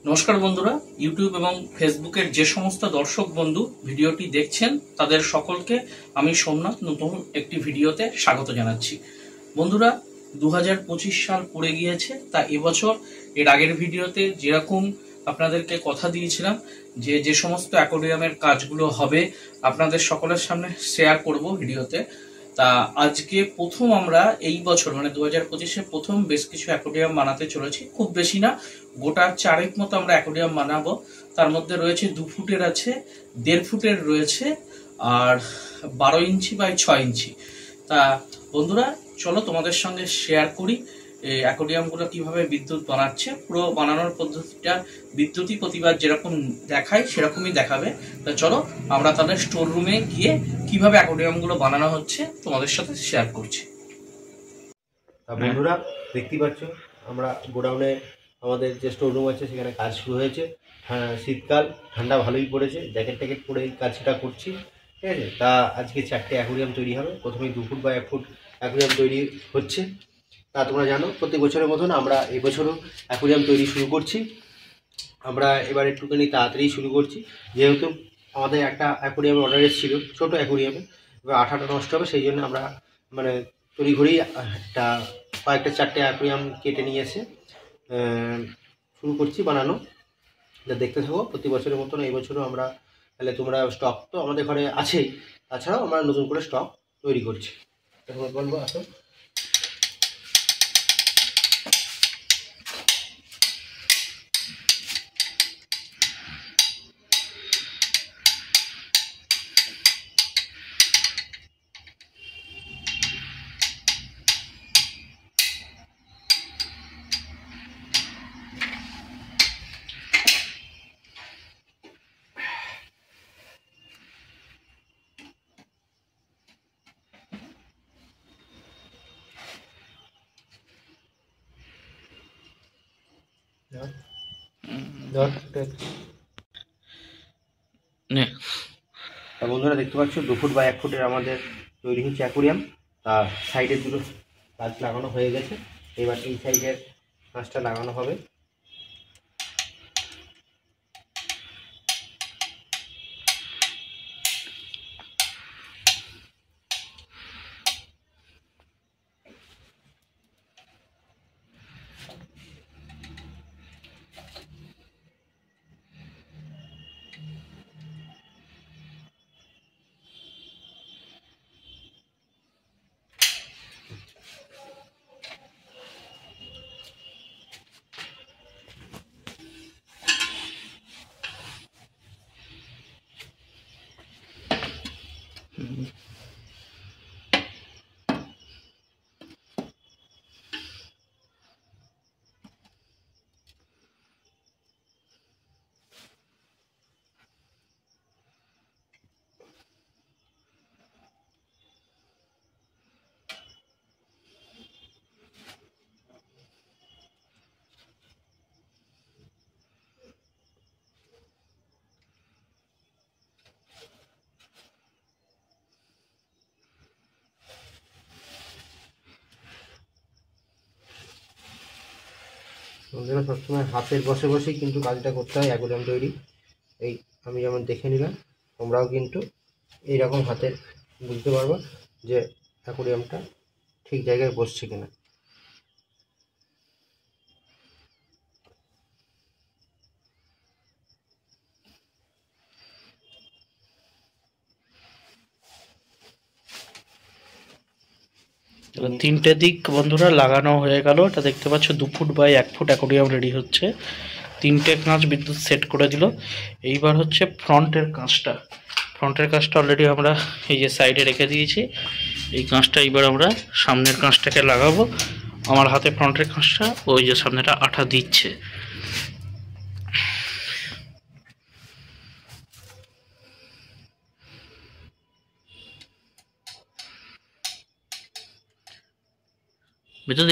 নমস্কার বন্ধুরা, ইউটিউব এবং ফেসবুকের যে সমস্ত দর্শক বন্ধু ভিডিওটি দেখছেন তাদের সকলকে আমি সোমনাথ নতুন একটি ভিডিওতে স্বাগত জানাচ্ছি। বন্ধুরা, 2025 সাল পড়ে গিয়েছে, তা এবছর এর আগের ভিডিওতে যেরকম আপনাদেরকে কথা দিয়েছিলাম যে সমস্ত অ্যাকোয়ারিয়ামের কাজগুলো হবে আপনাদের সকলের সামনে শেয়ার করব ভিডিওতে। তা আজকে প্রথম আমরা এই বছর মানে 2025-এ প্রথম বেশ কিছু অ্যাকোয়ারিয়াম বানাতে চলেছি। খুব বেশি না, গোটা 4 মতো আমরা অ্যাকোয়ারিয়াম বানাবো। তার মধ্যে রয়েছে 2 ফুটের আছে, 1.5 ফুটের রয়েছে, আর 12 ইঞ্চি বাই 6 ইঞ্চি। তা বন্ধুরা, চলো তোমাদের সঙ্গে শেয়ার করি এই অ্যাকোয়ারিয়ামগুলো কিভাবে বিদ্যুৎ বানাচ্ছে। পুরো বানানোর পদ্ধতিটা বিদ্যুৎই প্রতিবার যেরকম দেখায় সেরকমই দেখাবে। তা চলো আমরা তাদের স্টোর রুমে গিয়ে কিভাবে অ্যাকোয়ারিয়ামগুলো বানানো হচ্ছে তোমাদের সাথে শেয়ার করছি। বন্ধুরা, দেখতেই পাচ্ছ আমরা গোডাউনে আমাদের যে স্টোর রুম আছে সেখানে কাজ শুরু হয়েছে। শীতকাল, ঠান্ডা ভালোই পড়েছে, জ্যাকেট ট্যাকেট পরে এই কাজটা করছি, ঠিক আছে। তা আজকে 4টে অ্যাকোয়ারিয়াম তৈরি হবে। প্রথমেই 2 ফুট বা 1 ফুট অ্যাকোয়ারিয়াম তৈরি হচ্ছে। তা তোমরা জানো প্রত্যেক বছরের মতন আমরা এবছরও অ্যাকোয়ারিয়াম তৈরি শুরু করছি। আমরা এবার একটুখানি তাড়াতাড়ি শুরু করছি, যেহেতু আমাদের একটা অ্যাকোয়ারিয়ামে অর্ডার এসেছিল, ছোটো অ্যাকোয়ারিয়ামে। এবার আঠাটা নষ্ট হবে, সেই জন্য আমরা মানে তড়িঘড়ি কয়েকটা 4টে অ্যাকোয়ারিয়াম কেটে নিয়ে এসে শুরু করছি বানানো। দেখতে থাকো প্রতি বছরের মতন এই বছরও আমরা, তাহলে তোমরা স্টক তো আমাদের ঘরে আছেই, তাছাড়াও আমরা নতুন করে স্টক তৈরি করছি। এখন বলবো আসো। বন্ধুরা, দেখতে পাচ্ছ 2 ফুট বা 1 ফুটের আমাদের তৈরি হচ্ছে অ্যাকোয়ারিয়াম। তা সাইডের দুটো কাজ লাগানো হয়ে গেছে, এবার এই সাইডের কাজটা লাগানো হবে। সবসময় হাতের বসে বসেই কিন্তু কাজটা করতে হয় অ্যাকোয়ারিয়াম তৈরি। এই আমি যেমন দেখে নিলাম, তোমরাও কিন্তু এইরকম হাতে বুঝতে পারবা যে অ্যাকোয়ারিয়ামটা ঠিক জায়গায় বসছে কিনা। তিনটে দিক বন্ধুরা লাগানো হয়ে গেল। এটা দেখতে পাচ্ছ 2 foot by 1 foot aquarium ready হচ্ছে। 3টে কাঁচ বিদ্যুৎ সেট করে দিল। এইবার হচ্ছে ফ্রন্টের কাঁচটা অলরেডি আমরা এই যে সাইডে রেখে দিয়েছি। এই কাঁচটা এবার আমরা সামনের কাঁচটাকে লাগাবো। আমার হাতে ফ্রন্টের কাঁচটা, ওই যে সামনেটা আঠা দিচ্ছে।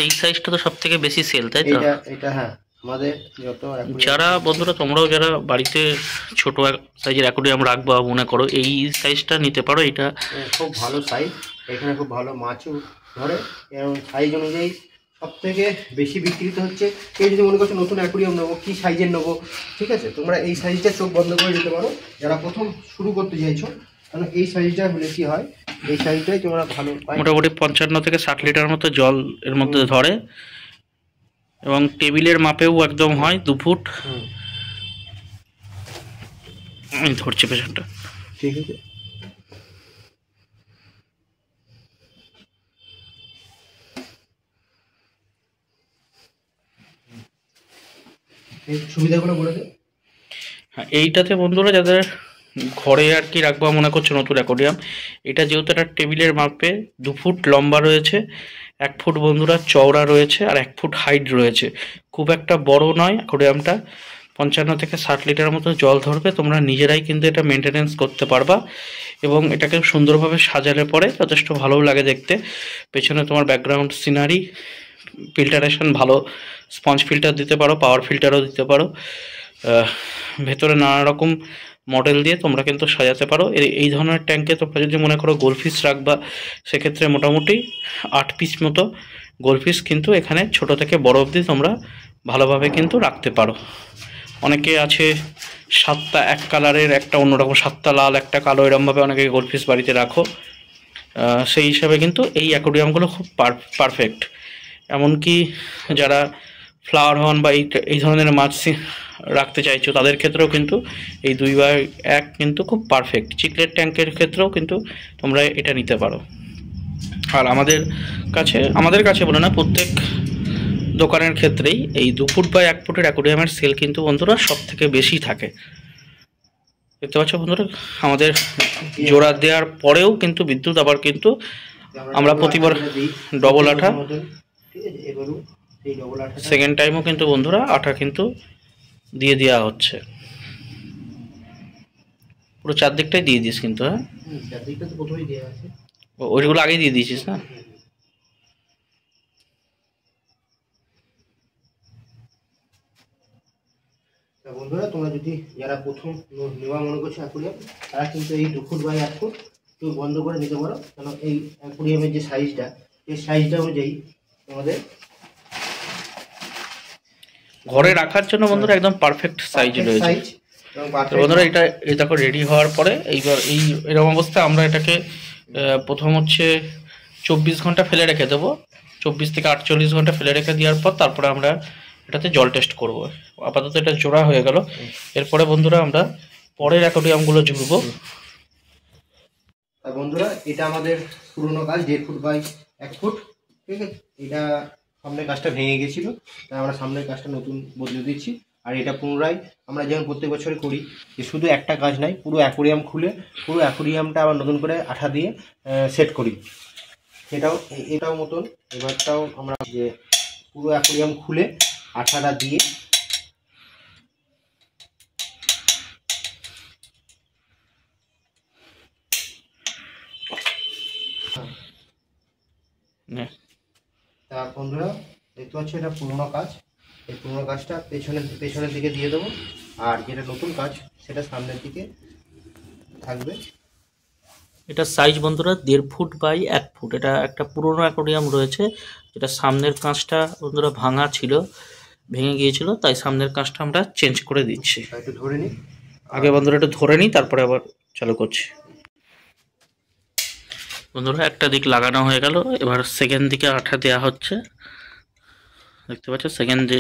এই সাইজটা তো সব থেকে বেশি সেল, তাই তো? এটা হ্যাঁ, আমাদের যারা বন্ধুরা তোমরাও যারা বাড়িতে ছোট সাইজের অ্যাকোয়ারিয়াম রাখবা মনে করো, এই সাইজটা নিতে পারো। এটা খুব ভালো সাইজ, এখানে খুব ভালো মাছও ধরে, এবং সাইজ অনুযায়ী সব থেকে বেশি বিক্রিত হচ্ছে। কেউ যদি মনে করছো নতুন অ্যাকুরিয়াম নেবো, কী সাইজের নেবো, ঠিক আছে, তোমরা এই সাইজটা চোখ বন্ধ করে দিতে পারো যারা প্রথম শুরু করতে চাইছো। কারণ এই সাইজটা হলে কি হয়, এই সাইজটাই তোমরা ভালো মোটামুটি 55 থেকে 60 লিটার মতো জল এর মধ্যে ধরে এবং টেবিলের মাপেও একদম হয় 2 ফুট। আমি ধরছি পেছনটা, ঠিক আছে। এই সুবিধাগুলো বলে দে। হ্যাঁ, এইটাতে বন্ধুরা যাদের ঘরে আর কি রাখবো মনে করছো নতুন অ্যাকোরিয়াম, এটা যেহেতু একটা টেবিলের মাপে 2 ফুট লম্বা রয়েছে, 1 ফুট বন্ধুরা চওড়া রয়েছে আর 1 ফুট হাইট রয়েছে, খুব একটা বড় নয় অ্যাকোরিয়ামটা। 55 থেকে 60 লিটার মতো জল ধরবে, তোমরা নিজেরাই কিন্তু এটা মেনটেনেন্স করতে পারবা এবং এটাকে সুন্দরভাবে সাজালে পরে যথেষ্ট ভালোও লাগে দেখতে। পেছনে তোমার ব্যাকগ্রাউন্ড সিনারি, ফিল্টারেশন ভালো, স্পঞ্জ ফিল্টার দিতে পারো, পাওয়ার ফিল্টারও দিতে পারো, ভেতরে নানা রকম মডেল দিয়ে তোমরা কিন্তু সাজাতে পারো। এই ধরনের ট্যাঙ্কে তোমরা যদি মনে করো গোলফিশ রাখবা, সেক্ষেত্রে মোটামুটি 8 পিস মতো গোলফিশ কিন্তু এখানে ছোট থেকে বড় অবধি তোমরা ভালোভাবে কিন্তু রাখতে পারো। অনেকে আছে 7টা এক কালারের, একটা অন্যরকম 7টা লাল একটা কালো, এরমভাবে অনেকে গোলফিশ বাড়িতে রাখো। সেই হিসাবে কিন্তু এই অ্যাকোরিয়ামগুলো খুব পারফেক্ট। এমনকি যারা ফ্লাওয়ার হর্ন বা এই ধরনের মাছ রাখতে চাইছো তাদের ক্ষেত্রেও কিন্তু এই 2x1 কিন্তু খুব পারফেক্ট। চিকলেট ট্যাঙ্কের ক্ষেত্রেও কিন্তু তোমরা এটা নিতে পারো। আর আমাদের কাছে বলে না, প্রত্যেক দোকানের ক্ষেত্রেই এই 2 ফুট বা 1 ফুটের অ্যাকোরিয়ামের সেল কিন্তু বন্ধুরা সব থেকে বেশি থাকে। দেখতে পাচ্ছ বন্ধুরা, আমাদের জোড়া দেওয়ার পরেও কিন্তু বিদ্যুৎ আবার কিন্তু আমরা প্রতিবার ডবল আঠা, সেকেন্ড টাইমও কিন্তু বন্ধুরা আঠা কিন্তু দিয়ে দেওয়া হচ্ছে। পুরো চারদিকটাই দিয়ে দিস কিন্তু। হ্যাঁ, চারদিকটা তো প্রথমেই দেওয়া আছে, ওইগুলো আগেই দিয়ে দিয়েছিস না? বন্ধুরা তোমরা যদি যারা প্রথম নেওয়া মনে করছো অ্যাকুরিয়াম, তারা কিন্তু এই 2 ফুট বাই 1 ফুট কেউ বন্ধ করে নিতে পারো। কেন এই অ্যাকুরিয়ামের যে সাইজটা, এই সাইজটা অনুযায়ী তোমাদের ঘরে রাখার জন্য বন্ধুরা একদম পারফেক্ট সাইজ রয়েছে। বন্ধুরা এটা দেখো রেডি হওয়ার পরে এইবার এরকম অবস্থায় আমরা এটাকে প্রথম হচ্ছে 24 ঘন্টা ফেলে রেখে দেবো। 24 থেকে 48 ঘন্টা ফেলে রেখে দেওয়ার পর তারপরে আমরা এটাতে জল টেস্ট করব। আপাতত এটা জোড়া হয়ে গেল। এরপরে বন্ধুরা আমরা পরের অ্যাকোরিয়ামগুলো জুড়বো। বন্ধুরা এটা আমাদের পুরনো কাজ 1.5 ফুট বাই 1 ফুট, ঠিক আছে। এটা সামনের কাজটা ভেঙে গেছিলো, তাই আমরা সামনের কাজটা নতুন বদলে দিচ্ছি। আর এটা পুনরায় আমরা যেমন প্রত্যেক বছর করি, যে শুধু একটা কাজ নাই, পুরো অ্যাকোরিয়াম খুলে পুরো অ্যাকোরিয়ামটা আবার নতুন করে আঠা দিয়ে সেট করি। এটাও মতন এবারটাও আমরা যে পুরো অ্যাকোরিয়াম খুলে আঠাটা দিয়ে তা বন্ধুরা দেখতে পাচ্ছ এটা পুরোনো কাজ। এই পুরোনো কাজটা পেছনের দিকে দিয়ে দেবো, আর যেটা নতুন কাজ সেটা সামনের দিকে থাকবে। এটা সাইজ বন্ধুরা 1.5 ফুট বাই 1 ফুট। এটা একটা পুরোনো অ্যাকোরিয়াম রয়েছে, যেটা সামনের কাঁচটা বন্ধুরা ভাঙা ছিল, ভেঙে গিয়েছিল, তাই সামনের কাঁচটা আমরা চেঞ্জ করে দিচ্ছি। একটু ধরে নিই আগে বন্ধুরা, একটু ধরে নিই, তারপরে আবার চালু করছি। বন্ধুরা একটা দিক লাগানো হয়ে গেল, এবার সেকেন্ড দিকে আঠা দেওয়া হচ্ছে। দেখতে পাচ্ছ সেকেন্ড যে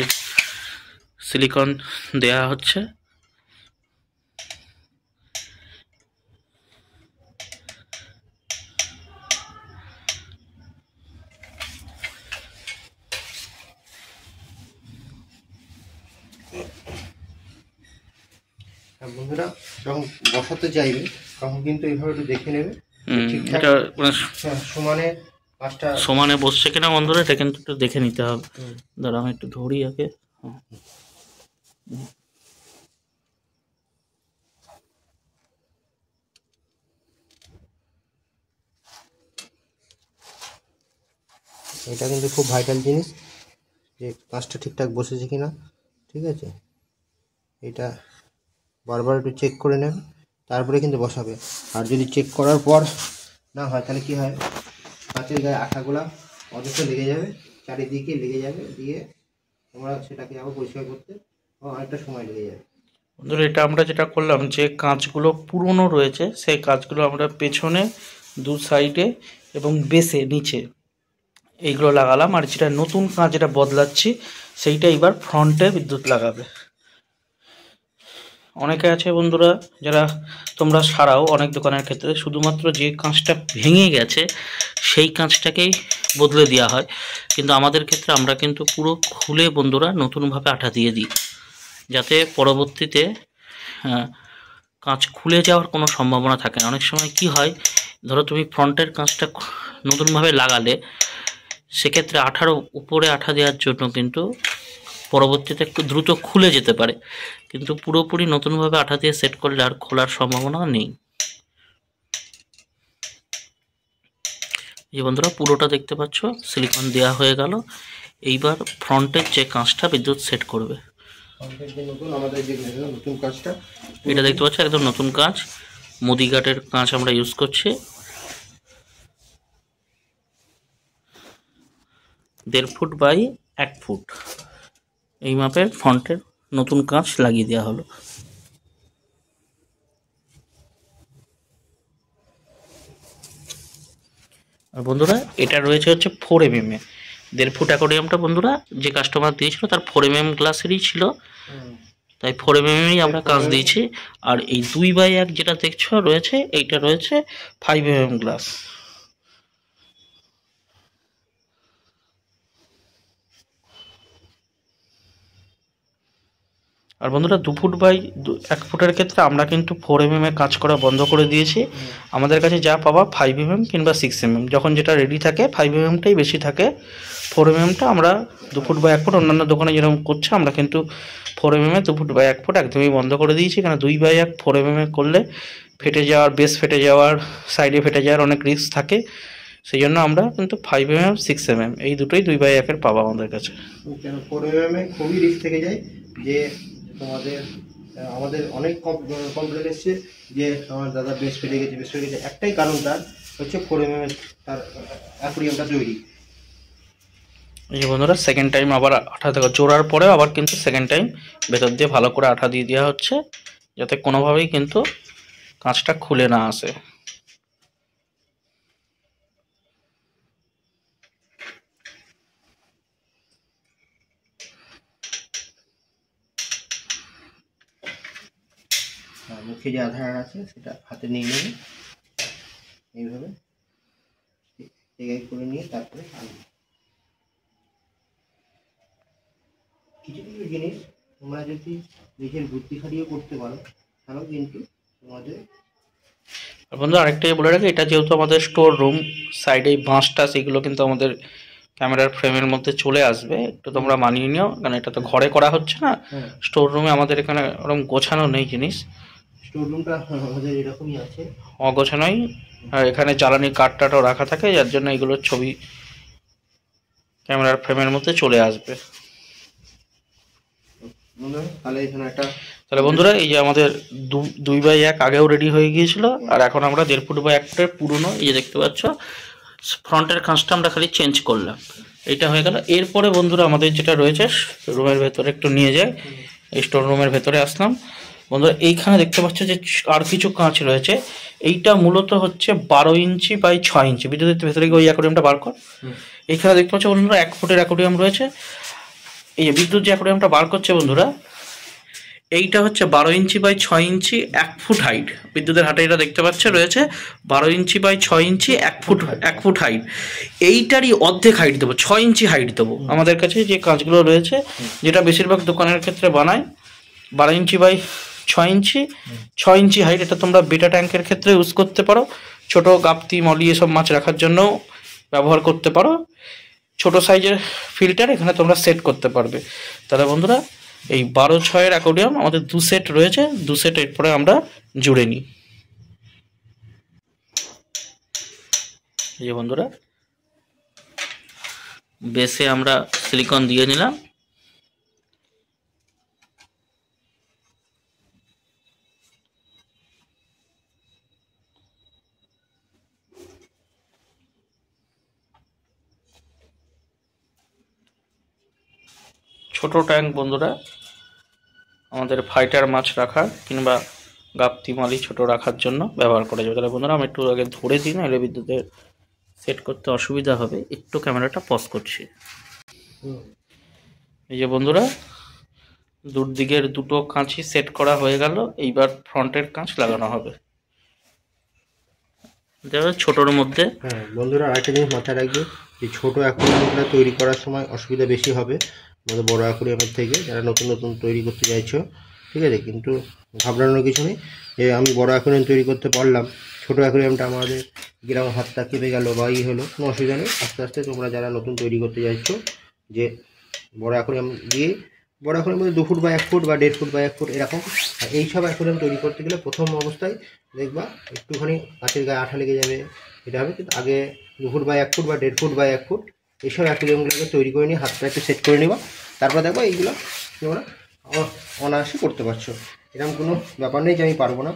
সিলিকন দেওয়া হচ্ছে। বন্ধুরা যখন বসাতে চাইবে তখন কিন্তু এইভাবে একটু দেখে নেবে এটা সমানে কাজটা সমানে বসছে কিনা বন্ধুরা, এটা কিন্তু একটু দেখে নিতে হবে। দাঁড়া আমি একটু ধরি আগে। এটা কিন্তু খুব ভাইটাল জিনিস, যে কাজটা ঠিকঠাক বসেছে কিনা, ঠিক আছে। এটা বারবার একটু চেক করে নেন, তারপরে কিন্তু বসাবে। আর যদি চেক করার পর না হয় তাহলে কি হয়, কাঁচের গায়ে আঠাগুলা অযথা লেগে যাবে, চারিদিকে লেগে যাবে, দিয়ে আমরা সেটাকে আবার পরিষ্কার করতে অনেকটা সময় লেগে যাবে। বন্ধুরা এটা আমরা যেটা করলাম, যে কাঁচগুলো পুরনো রয়েছে সেই কাঁচগুলো আমরা পেছনে, দু সাইডে এবং বেসে নিচে এইগুলো লাগালাম, আর যেটা নতুন কাঁচ যেটা বদলাচ্ছি সেইটা এবার ফ্রন্টে বিদ্যুৎ লাগাবে। অনেকে আছে বন্ধুরা যারা তোমরা সারাও অনেক দোকানের ক্ষেত্রে শুধুমাত্র যে কাঁচটা ভেঙে গেছে সেই কাঁচটাকেই বদলে দেওয়া হয়, কিন্তু আমাদের ক্ষেত্রে আমরা কিন্তু পুরো খুলে বন্ধুরা নতুনভাবে আঠা দিয়ে দিই, যাতে পরবর্তীতে কাঁচ খুলে যাওয়ার কোনো সম্ভাবনা থাকে না। অনেক সময় কি হয়, ধরো তুমি ফ্রন্টের কাঁচটা নতুনভাবে লাগালে, সেক্ষেত্রে আঠার উপরে আঠা দেওয়ার জন্য কিন্তু পরবর্তীতে একটু দ্রুত খুলে যেতে পারে, কিন্তু পুরোপুরি নতুনভাবে আঠা দিয়ে সেট করলে আর খোলার সম্ভাবনা নেই। এই বন্ধুরা পুরোটা দেখতে পাচ্ছ সিলিকন দেওয়া হয়ে গেল। এইবার ফ্রন্টের যে কাঁচটা বিদ্যুৎ সেট করবে, এটা দেখতে পাচ্ছ একদম নতুন কাঁচ, মুদিঘাটের কাঁচ আমরা ইউজ করছি। 1.5 ফুট বাই 1 ফুট এই মাপের ফ্রন্টের নতুন কাঁচ লাগিয়ে দেওয়া হলো। আর বন্ধুরা এটা রয়েছে হচ্ছে 4 mm এ। 1.5 ফুট অ্যাকোয়ারিয়ামটা বন্ধুরা যে কাস্টমার দিয়েছিল তার 4 mm গ্লাসেরই ছিল, তাই 4 mm এই আমরা কাঁচ দিয়েছি। আর এই 2x1 যেটা দেখছো রয়েছে, এইটা রয়েছে 5 mm গ্লাস। আর বন্ধুরা 2 ফুট বাই 1 ফুটের ক্ষেত্রে আমরা কিন্তু 4 mm এ কাজ করা বন্ধ করে দিয়েছি। আমাদের কাছে যা পাবা 5 mm কিংবা 6 mm, যখন যেটা রেডি থাকে 5 mm-টাই বেশি থাকে। 4 mm-টা আমরা 2 ফুট বাই 1 ফুট অন্যান্য দোকানে যেরকম করছে আমরা কিন্তু 4 mm 2 ফুট বাই 1 ফুট একদমই বন্ধ করে দিয়েছি, কারণ 2x1 4 mm করলে ফেটে যাওয়ার, বেস ফেটে যাওয়ার, সাইডে ফেটে যাওয়ার অনেক রিস্ক থাকে। সেই জন্য আমরা কিন্তু 5 mm 6 mm এই দুটোই 2x1 পাবা আমাদের কাছে। 4 mm খুবই রিস্ক থেকে যায়, যে আমাদের অনেক কমপ্লেন এসছে যে আমার দাদা বেশ ফেটে গেছে। একটাই কারণ তার হচ্ছে 4 mm তার অ্যাকুরিয়ামটা তৈরি। এই যে বন্ধুরা সেকেন্ড টাইম আবার আঠা থেকে জোড়ার পরে আবার কিন্তু সেকেন্ড টাইম ভেতর দিয়ে ভালো করে আঠা দিয়ে দেওয়া হচ্ছে, যাতে কোনোভাবেই কিন্তু কাঁচটা খুলে না আসে। মুখে যে আধার আছে সেটা হাতে নিয়ে নেবে, এইভাবে করে নিয়ে তারপরে কিছু কিছু জিনিস তোমরা যদি নিজের বুদ্ধি খাটিয়ে করতে পারো তাহলে কিন্তু তোমাদের। বন্ধু আরেকটাই বলে রাখি, এটা যেহেতু আমাদের স্টোর রুম, সাইডে বাঁশটা সেগুলো কিন্তু আমাদের ক্যামেরার ফ্রেমের মধ্যে চলে আসবে, একটু তোমরা মানিয়ে নিও, কারণ এটা তো ঘরে করা হচ্ছে না। স্টোর রুমে আমাদের এখানে ওরকম গোছানো নেই জিনিস, স্টোর রুমটা আমাদের এরকমই আছে, অগোছানোই। আর এখানে জ্বালানি কাঠটাও রাখা থাকে, যার জন্য এগুলোর ছবি ক্যামেরার ফ্রেমের মধ্যে চলে আসবে। তাহলে বন্ধুরা এই যে আমাদের 2x1 আগেও রেডি হয়ে গিয়েছিল, আর এখন আমরা 1.5 ফুট বাই 1 ফুটের পুরনো এই যে দেখতে পাচ্ছ ফ্রন্টের কাঁচটা আমরা খালি চেঞ্জ করলাম, এইটা হয়ে গেল। এরপরে বন্ধুরা আমাদের যেটা রয়েছে রুমের ভেতরে একটু নিয়ে যাই, এই স্টোর রুমের ভেতরে আসলাম। বন্ধুরা এইখানে দেখতে পাচ্ছ যে আর কিছু কাঁচ রয়েছে, এইটা মূলত হচ্ছে 12 ইঞ্চি বাই 6 ইঞ্চি। বিদ্যুতের ভেতরে গিয়ে ওই অ্যাকোয়ারিয়ামটা বার কর। এইখানে দেখতে পাচ্ছ বন্ধুরা 1 ফুটের অ্যাকোয়ারিয়াম রয়েছে। এই যে বিদ্যুৎ যে অ্যাকোয়ারিয়ামটা বার করছে বন্ধুরা, এইটা হচ্ছে 12 inch by 6 inch 1 foot height. বিদ্যুতের হাঁটাইটা দেখতে পাচ্ছে রয়েছে 12 inch by 6 inch 1 foot height. এইটারই অর্ধেক হাইট দেবো, 6 ইঞ্চি হাইট দেবো। আমাদের কাছে যে কাঁচগুলো রয়েছে, যেটা বেশিরভাগ দোকানের ক্ষেত্রে বানায় 12 inch by 6 inch, 6 inch height. এটা তোমরা বেটা ট্যাঙ্কের ক্ষেত্রে ইউজ করতে পারো, ছোট গাপ্তি মলি এসব মাছ রাখার জন্য ব্যবহার করতে পারো। ছোট সাইজের ফিল্টার এখানে তোমরা সেট করতে পারবে। তাহলে বন্ধুরা এই 12/6 অ্যাকোয়ারিয়াম আমাদের 2 সেট রয়েছে, 2 সেট এরপরে আমরা জুড়ে নিই। এই যে বন্ধুরা বেসে আমরা সিলিকন দিয়ে নিলাম। ছোট ট্যাঙ্ক বন্ধুরা আমাদের ফাইটার মাছ রাখার কিংবা গাপ্তি মালি ছোট রাখার জন্য ব্যবহার করা যাবে। তাহলে বন্ধুরা আমি একটু আগে ধরে দিই, না এলে বিদ্যুতের সেট করতে অসুবিধা হবে। একটু ক্যামেরাটা পজ করছি। এই যে বন্ধুরা দুদিকের দুটো কাঁচই সেট করা হয়ে গেল। এইবার ফ্রন্টের কাঁচ লাগানো হবে ছোটর মধ্যে। হ্যাঁ বন্ধুরা, আরেকটা জিনিস মাথায় রাখবে যে ছোটো অ্যাকোয়ারিয়ামটা তৈরি করার সময় অসুবিধা বেশি হবে আমাদের বড়ো অ্যাকোয়ারিয়ামের থেকে, যারা নতুন নতুন তৈরি করতে চাইছো। ঠিক আছে, কিন্তু ঘাবড়ানোর কিছু নেই যে আমি বড়ো অ্যাকোয়ারিয়াম তৈরি করতে পারলাম, ছোটো অ্যাকোয়ারিয়ামটা আমাদের গ্রাম হাতটা কেঁপে গেল বা হলো, কোনো অসুবিধা নেই। আস্তে আস্তে তোমরা যারা নতুন তৈরি করতে চাইছো যে বড়ো অ্যাকোয়ারিয়াম দিয়ে, বড়ো অ্যাকোয়ারিয়াম মধ্যে 2 ফুট বা 1 ফুট বা 1.5 ফুট বা 1 ফুট এরকম, আর এইসব অ্যাকোয়ারিয়াম তৈরি করতে গেলে প্রথম অবস্থায় দেখবা একটুখানি কাঁচের গায়ে আঠা লেগে যাবে, এটা হবে। কিন্তু আগে 2 ফুট বা 1 ফুট বা 1.5 ফুট বা 1 ফুট এইসব অ্যাকোয়ারিয়ামগুলোকে তৈরি করে নিয়ে হাতটা একটু সেট করে নেবা, তারপর দেখবা এইগুলো তোমরা অনায়াসে করতে পারছো। এরকম কোনো ব্যাপার নেই যে আমি পারবো না।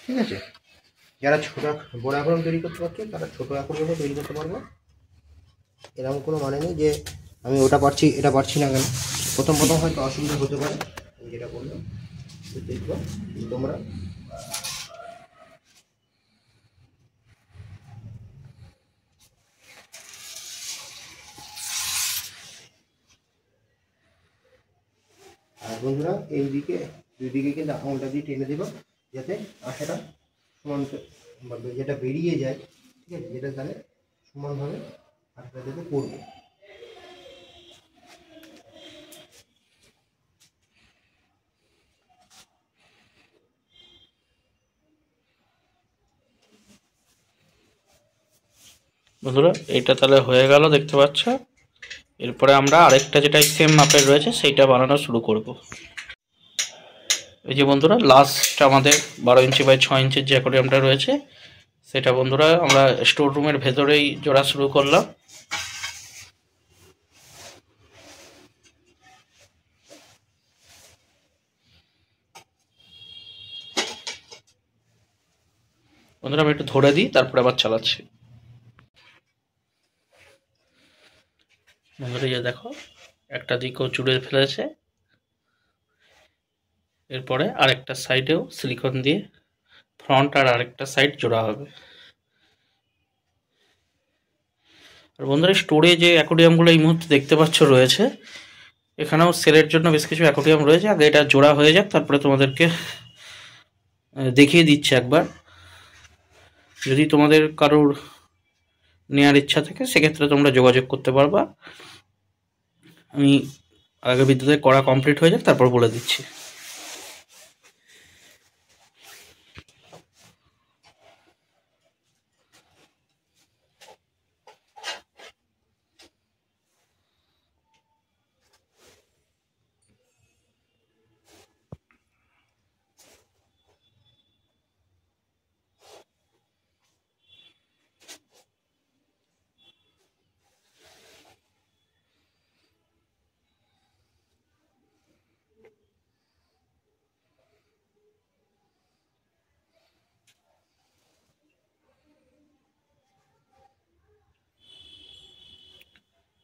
ঠিক আছে, যারা ছোটো বড়ো অ্যাকোয়ারিয়াম তৈরি করতে পারছো তারা ছোটো অ্যাকোয়ারিয়ামও তৈরি করতে পারবো। এরকম কোনো মানে নেই যে আমি ওটা পারছি এটা পারছি না কেন। প্রথম প্রথম হয়তো অসুবিধা হতে পারে, আমি যেটা বললাম দেখবো তোমরা। আর বন্ধুরা এইদিকে দুইদিকে কিন্তু আঙুলটা দিয়ে টেনে দেবো যাতে আঠাটা সমান, যেটা বেরিয়ে যায়, ঠিক আছে, যেটা তাহলে সমানভাবে আঠাটা যাতে পড়বে। বন্ধুরা এটা তাহলে হয়ে গেল দেখতে পাচ্ছ। এরপরে আমরা আরেকটা যেটা সেম মাপের রয়েছে সেইটা বানানো শুরু করব। এই যে বন্ধুরা লাস্ট আমাদের 12 ইঞ্চি বাই 6 ইঞ্চির যে অ্যাকোয়ারিয়ামটা রয়েছে সেটা বন্ধুরা আমরা স্টোর রুমের ভেতরেই জোড়া শুরু করলাম। বন্ধুরা আমি একটু ধরে দিই তারপরে আবার চালাচ্ছি। বন্ধুরা এই দেখো একটা দিকও জুড়ে ফেলেছে, এরপরে আরেকটা সাইডেও সিলিকন দিয়ে ফ্রন্ট আর আরেকটা সাইড জোড়া হবে। আর বন্ধুরা স্টোরে যে অ্যাকোয়ারিয়ামগুলো এই মুহূর্তে দেখতে পাচ্ছ রয়েছে, এখানেও সেলের জন্য বেশ কিছু অ্যাকোয়ারিয়াম রয়েছে। আগে এটা জোড়া হয়ে যাক তারপরে তোমাদেরকে দেখিয়ে দিচ্ছি একবার। যদি তোমাদের কারোর নেওয়ার ইচ্ছা থাকে সেক্ষেত্রে তোমরা যোগাযোগ করতে পারবা। আমি আগে বিদ্যুতের করা কমপ্লিট হয়ে যাক তারপর বলে দিচ্ছি।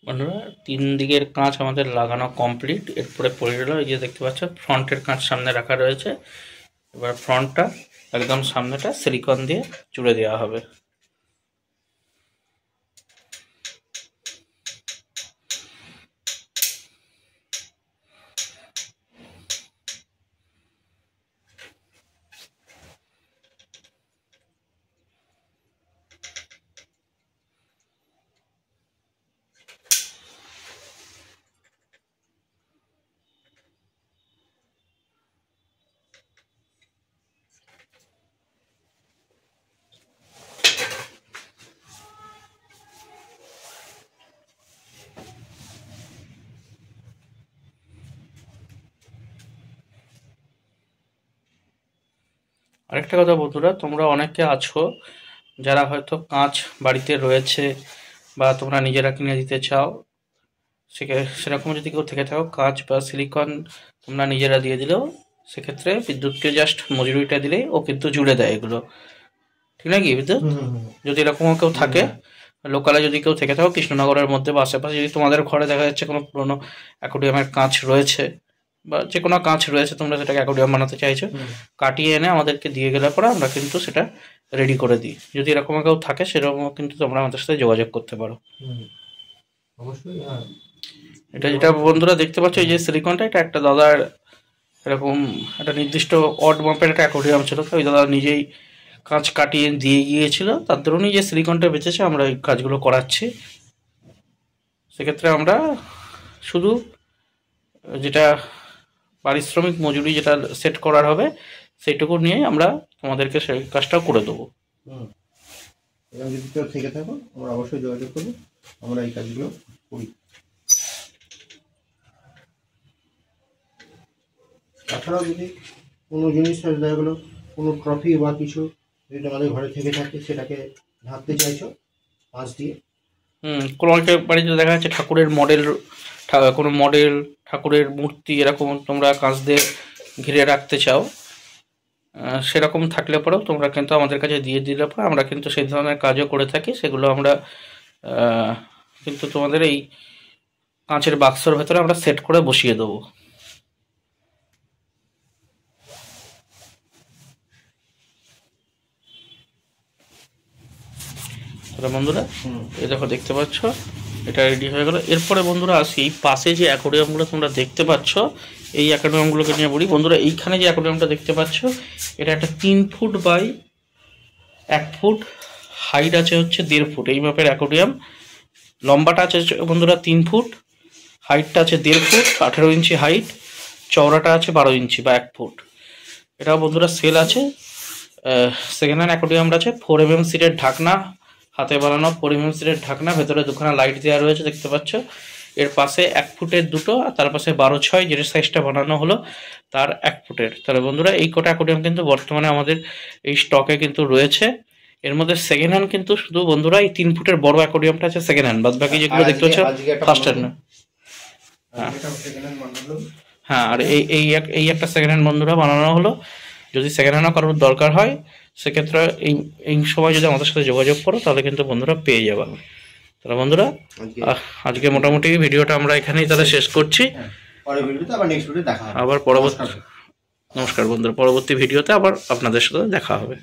বন্ধুরা 3 দিকের কাঁচ আমাদের লাগানো কমপ্লিট। এরপরে পড়ে গেল এই যে দেখতে পাচ্ছ ফ্রন্টের কাঁচ সামনে রাখা রয়েছে। এবার ফ্রন্টটা একদম সামনেটা সিলিকন দিয়ে জুড়ে দেওয়া হবে। আরেকটা কথা বন্ধুরা, তোমরা অনেকে আছো যারা হয়তো কাঁচ বাড়িতে রয়েছে বা তোমরা নিজেরা কিনে দিতে চাও, সেরকম যদি কেউ থেকে থাকো কাঁচ বা সিলিকন তোমরা নিজেরা দিয়ে দিলেও সেক্ষেত্রে বিদ্যুৎকে জাস্ট মজুরিটা দিলেই ও কিন্তু জুড়ে দেয় এগুলো। ঠিক না কি বিদ্যুৎ? যদি এরকমও কেউ থাকে লোকালে যদি কেউ থেকে থাকো কৃষ্ণনগরের মধ্যে বা আশেপাশে, যদি তোমাদের ঘরে দেখা যাচ্ছে কোনো পুরোনো অ্যাকোয়ারিয়ামের কাঁচ রয়েছে বা যে কোনো কাঁচ রয়েছে, তোমরা সেটাকে অ্যাকোয়ারিয়াম বানাতে চাইছো, কাটিয়ে এনে আমাদেরকে দিয়ে গেলে পরে আমরা কিন্তু সেটা রেডি করে দিই। যদি এরকম কেউ থাকে সেরকমও কিন্তু তোমরা আমাদের সাথে যোগাযোগ করতে পারো। অবশ্যই। হ্যাঁ, এটা যেটা বন্ধুরা দেখতে পাচ্ছ, এই যে সিলিকনটা, এটা একটা দাদার এরকম একটা নির্দিষ্ট অড মাপের একটা অ্যাকোয়ারিয়াম ছিল, তো ওই দাদা নিজেই কাঁচ কাটিয়ে দিয়ে গিয়েছিল, তার দরুনই যে সিলিকনটা বেঁচেছে আমরা এই কাজগুলো করাচ্ছি। সেক্ষেত্রে আমরা শুধু যেটা পারিশ্রমিক মজুরি যেটা সেট করার হবে সেইটুকু নিয়ে আমরা তোমাদেরকে সেই কাজটা করে দেবো। এরকম যদি কেউ থেকে থাকো আমরা অবশ্যই যোগাযোগ করবো, আমরা এই কাজগুলো করি। তাছাড়াও যদি কোনো জিনিস দেখা গেলো কোনো ট্রফি বা কিছু যদি আমাদের ঘরে থেকে থাকে সেটাকে ঢাকতে চাইছো কাঁচ দিয়ে। কোনো একটা বাড়িতে দেখা যাচ্ছে ঠাকুরের মডেল, কোনো মডেল ঠাকুরের মূর্তি এরকম তোমরা কাঁচ দিয়ে ঘিরে রাখতে চাও, সেরকম থাকলে পরেও তোমরা কিন্তু আমাদের কাছে দিয়ে দিলে পরে আমরা কিন্তু সেই ধরনের কাজও করে থাকি। সেগুলো আমরা কিন্তু তোমাদের এই কাঁচের বাক্সের ভেতরে আমরা সেট করে বসিয়ে দেবো। তাহলে বন্ধুরা এই দেখো দেখতে পাচ্ছ এটা রেডি হয়ে গেল। এরপরে বন্ধুরা আসি এই পাশে যে অ্যাকোয়ারিয়ামগুলো তোমরা দেখতে পাচ্ছ, এই অ্যাকোয়ারিয়ামগুলোকে নিয়ে বলি। বন্ধুরা এইখানে যে অ্যাকোয়ারিয়ামটা দেখতে পাচ্ছ, এটা একটা 3 ফুট বাই 1 ফুট, হাইট আছে হচ্ছে 1.5 ফুট। এই মাপের অ্যাকোয়ারিয়াম, লম্বাটা আছে বন্ধুরা 3 ফুট, হাইটটা আছে 1.5 ফুট, 18 ইঞ্চি হাইট, চওড়াটা আছে 12 ইঞ্চি বা 1 ফুট। এটাও বন্ধুরা সেল আছে। সেকেন্ড হ্যান্ড অ্যাকোয়ারিয়ামটা আছে 4 mm সিটের ঢাকনা, হাতে বানানো 4 mm সিটের ঢাকনা, ভেতরে দুখানা লাইট দেওয়া রয়েছে দেখতে পাচ্ছ। এর পাশে 1 ফুটের দুটো, আর তার পাশে 12/6 যেটা সাইজটা বানানো হলো তার 1 ফুটের। তাহলে বন্ধুরা এই কটা অ্যাকোয়ারিয়াম কিন্তু বর্তমানে আমাদের এই স্টকে কিন্তু রয়েছে। এর মধ্যে সেকেন্ড হ্যান্ড কিন্তু শুধু বন্ধুরা এই 3 ফুটের বড় অ্যাকোয়ারিয়ামটা আছে সেকেন্ড হ্যান্ড, বাদ বাকি যেগুলো দেখতে পাচ্ছ ফার্স্ট হ্যান্ড। হ্যাঁ, আর এই একটা সেকেন্ড হ্যান্ড বন্ধুরা বানানো হলো। যদি সেকেন্ড হ্যান্ডও কারোর দরকার হয় সেক্ষেত্রে এই সময় যদি আমাদের সাথে যোগাযোগ করো তাহলে কিন্তু বন্ধুরা পেয়ে যাবে। তাহলে বন্ধুরা আজকে মোটামুটি ভিডিওটা আমরা এখানেই তাহলে শেষ করছি। আবার পরবর্তী, নমস্কার বন্ধুরা, পরবর্তী ভিডিওতে আবার আপনাদের সাথে দেখা হবে।